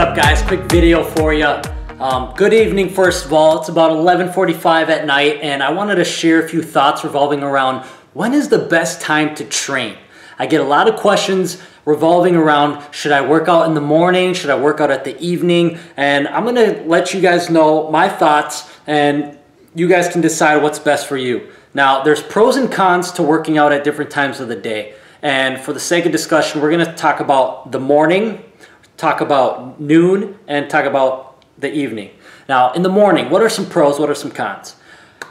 up, guys? Quick video for you. Good evening, first of all. It's about 11:45 at night, and I wanted to share a few thoughts revolving around when is the best time to train. I get a lot of questions revolving around, should I work out in the morning? Should I work out at the evening? And I'm gonna let you guys know my thoughts, and you guys can decide what's best for you. Now, there's pros and cons to working out at different times of the day. And for the sake of discussion, we're gonna talk about the morning, talk about noon, and talk about the evening. Now, in the morning, what are some pros, what are some cons?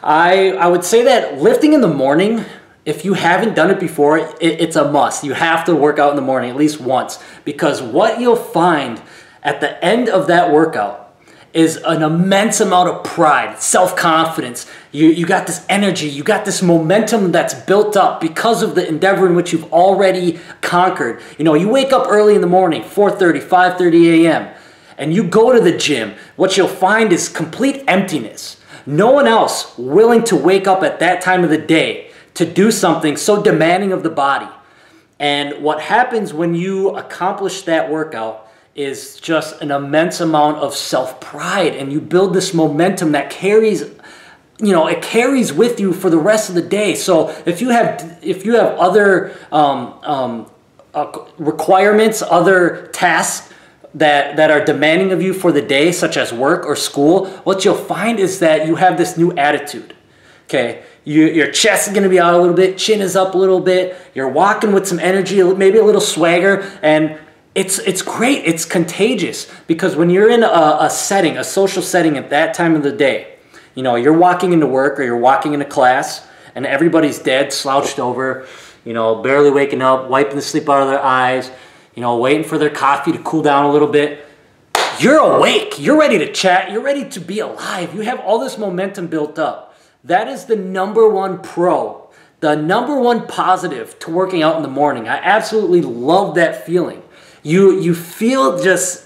I would say that lifting in the morning, if you haven't done it before, it's a must. You have to work out in the morning at least once, because what you'll find at the end of that workout is an immense amount of pride, self-confidence. You got this energy, you got this momentum that's built up because of the endeavor in which you've already conquered. You know, you wake up early in the morning, 4:30, 5:30 a.m., and you go to the gym. What you'll find is complete emptiness. No one else willing to wake up at that time of the day to do something so demanding of the body. And what happens when you accomplish that workout is just an immense amount of self-pride, and you build this momentum that carries, you know, it carries with you for the rest of the day. So if you have other requirements, other tasks that are demanding of you for the day, such as work or school, what you'll find is that you have this new attitude. Okay, your chest is going to be out a little bit, chin is up a little bit, you're walking with some energy, maybe a little swagger, and it's great, it's contagious, because when you're in a setting, a social setting at that time of the day, you know, you're walking into work or you're walking into class and everybody's dead, slouched over, you know, barely waking up, wiping the sleep out of their eyes, you know, waiting for their coffee to cool down a little bit. You're awake, you're ready to chat, you're ready to be alive, you have all this momentum built up. That is the #1 pro, the #1 positive to working out in the morning. I absolutely love that feeling. You feel just,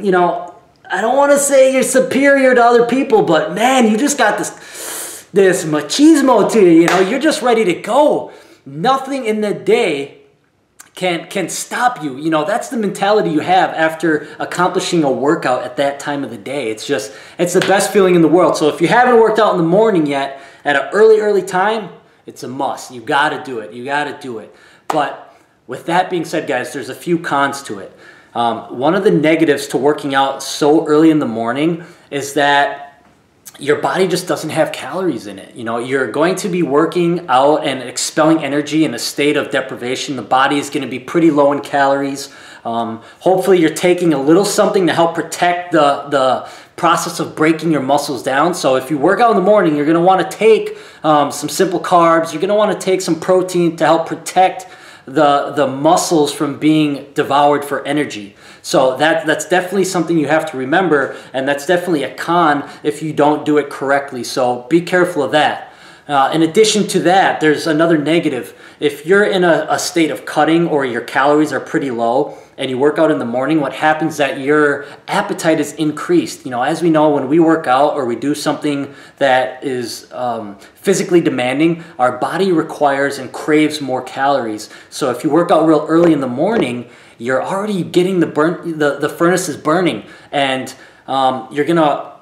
you know, I don't want to say you're superior to other people, but man, you just got this machismo to you, you know, you're just ready to go. Nothing in the day can stop you. You know, that's the mentality you have after accomplishing a workout at that time of the day. It's the best feeling in the world. So if you haven't worked out in the morning yet, at an early time, it's a must. You gotta do it, you gotta do it. But with that being said, guys, there's a few cons to it. One of the negatives to working out so early in the morning is that your body just doesn't have calories in it. You know, you're going to be working out and expelling energy in a state of deprivation. The body is going to be pretty low in calories. Hopefully you're taking a little something to help protect the process of breaking your muscles down. So if you work out in the morning, you're going to want to take some simple carbs. You're going to want to take some protein to help protect the muscles from being devoured for energy. So that's definitely something you have to remember, and that's definitely a con if you don't do it correctly. So be careful of that. In addition to that, there's another negative. If you're in a state of cutting or your calories are pretty low and you work out in the morning, what happens is that your appetite is increased. You know, as we know, when we work out or we do something that is physically demanding, our body requires and craves more calories. So if you work out real early in the morning, you're already getting the furnace is burning, and you're gonna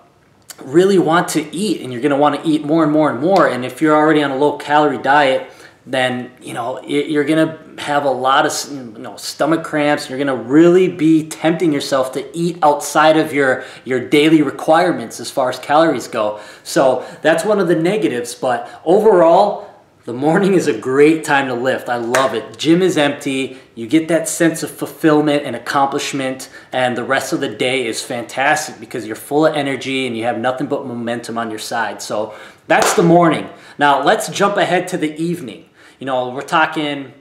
really want to eat, and you're going to want to eat more and more and more. And if you're already on a low calorie diet, then, you know, you're going to have a lot of, you know, stomach cramps. You're going to really be tempting yourself to eat outside of your daily requirements as far as calories go. So that's one of the negatives. But overall, the morning is a great time to lift. I love it. Gym is empty. You get that sense of fulfillment and accomplishment, and the rest of the day is fantastic because you're full of energy and you have nothing but momentum on your side. So that's the morning. Now let's jump ahead to the evening. You know, we're talking,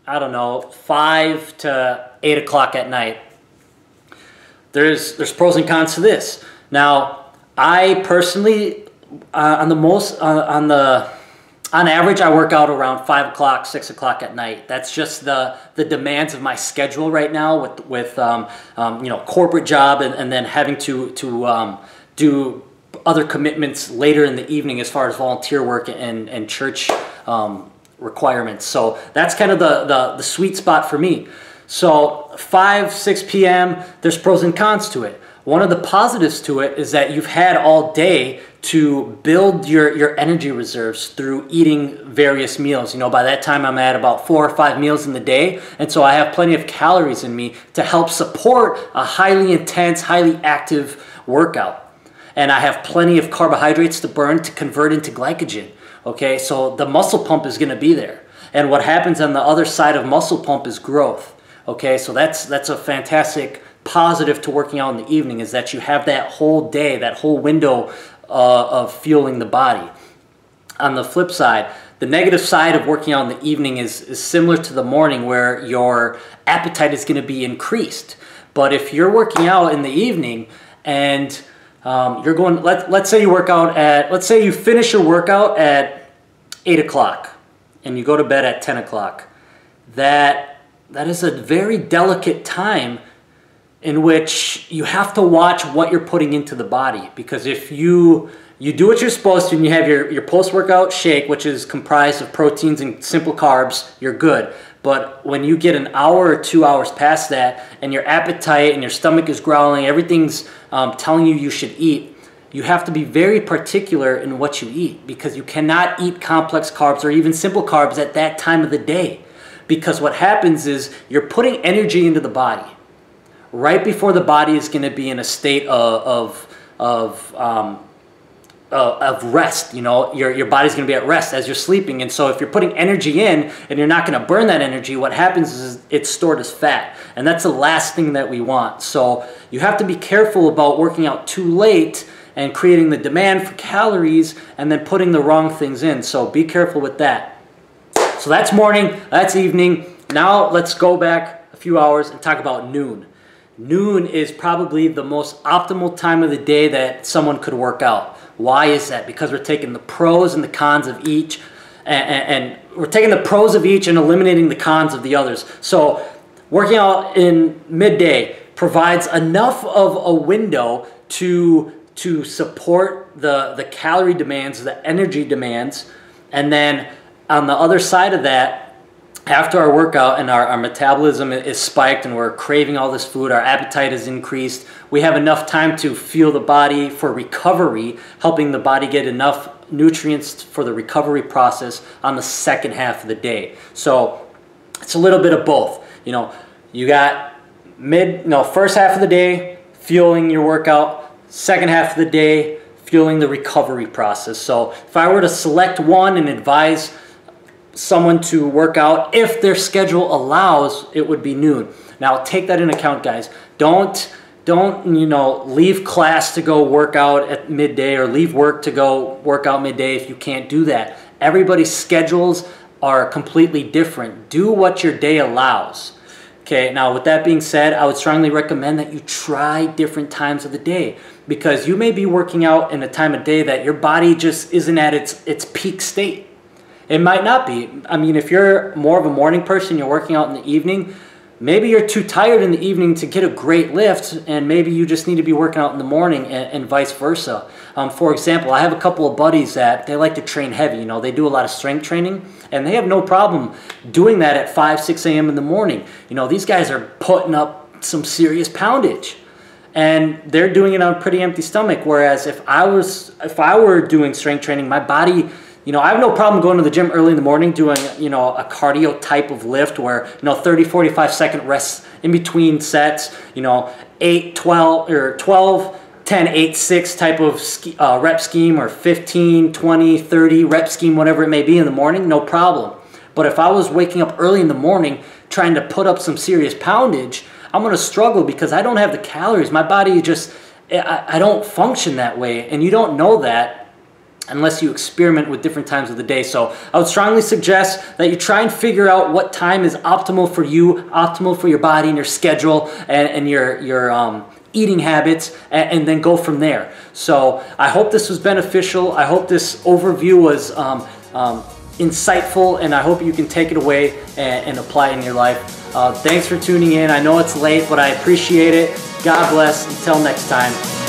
I don't know, 5 to 8 o'clock at night. There's pros and cons to this. Now, I personally, on average, I work out around 5 o'clock, 6 o'clock at night. That's just the demands of my schedule right now with you know, corporate job and then having to do other commitments later in the evening as far as volunteer work and church requirements. So that's kind of the sweet spot for me. So 5, 6 p.m., there's pros and cons to it. One of the positives to it is that you've had all day to build your energy reserves through eating various meals. You know, by that time I'm at about 4 or 5 meals in the day, and so I have plenty of calories in me to help support a highly intense, highly active workout. And I have plenty of carbohydrates to burn to convert into glycogen. Okay, so the muscle pump is gonna be there. And what happens on the other side of muscle pump is growth. Okay, so that's a fantastic positive to working out in the evening, is that you have that whole day, that whole window of fueling the body. On the flip side, the negative side of working out in the evening is similar to the morning, where your appetite is going to be increased. But if you're working out in the evening and you're going, let's say you work out at, let's say you finish your workout at 8 o'clock and you go to bed at 10 o'clock, that is a very delicate time in which you have to watch what you're putting into the body. Because if you do what you're supposed to and you have your post-workout shake, which is comprised of proteins and simple carbs, you're good. But when you get an hour or 2 hours past that and your appetite and your stomach is growling, everything's telling you should eat, you have to be very particular in what you eat, because you cannot eat complex carbs or even simple carbs at that time of the day. Because what happens is you're putting energy into the body right before the body is going to be in a state of rest. You know, your body's going to be at rest as you're sleeping. And so if you're putting energy in and you're not going to burn that energy, what happens is it's stored as fat. And that's the last thing that we want. So you have to be careful about working out too late and creating the demand for calories and then putting the wrong things in. So be careful with that. So that's morning, that's evening. Now let's go back a few hours and talk about noon. Noon is probably the most optimal time of the day that someone could work out. Why is that? Because we're taking the pros and the cons of each, and we're taking the pros of each and eliminating the cons of the others. So working out in midday provides enough of a window to support the calorie demands, the energy demands, and then on the other side of that, after our workout and our metabolism is spiked and we're craving all this food, our appetite is increased, we have enough time to fuel the body for recovery, helping the body get enough nutrients for the recovery process on the second half of the day. So it's a little bit of both. You know, you got first half of the day fueling your workout, second half of the day fueling the recovery process. So if I were to select one and advise someone to work out, if their schedule allows, it would be noon. Now take that into account, guys. Don't leave class to go work out at midday, or leave work to go work out midday if you can't do that. Everybody's schedules are completely different. Do what your day allows. Okay, now with that being said, I would strongly recommend that you try different times of the day, because you may be working out in a time of day that your body just isn't at its peak state. It might not be. I mean, if you're more of a morning person, you're working out in the evening, maybe you're too tired in the evening to get a great lift, and maybe you just need to be working out in the morning, and vice versa. For example, I have a couple of buddies that they like to train heavy. You know, they do a lot of strength training, and they have no problem doing that at 5, 6 a.m. in the morning. You know, these guys are putting up some serious poundage, and they're doing it on a pretty empty stomach. Whereas if I were doing strength training, my body, you know, I have no problem going to the gym early in the morning doing, you know, a cardio type of lift where, you know, 30, 45 second rests in between sets, you know, 8, 12, or 12, 10, 8, 6 type of rep scheme, or 15, 20, 30 rep scheme, whatever it may be in the morning, no problem. But if I was waking up early in the morning trying to put up some serious poundage, I'm going to struggle because I don't have the calories. My body just, I don't function that way, and you don't know that unless you experiment with different times of the day. So I would strongly suggest that you try and figure out what time is optimal for you, optimal for your body and your schedule and your eating habits, and then go from there. So I hope this was beneficial. I hope this overview was insightful, and I hope you can take it away and apply it in your life. Thanks for tuning in. I know it's late, but I appreciate it. God bless. Until next time.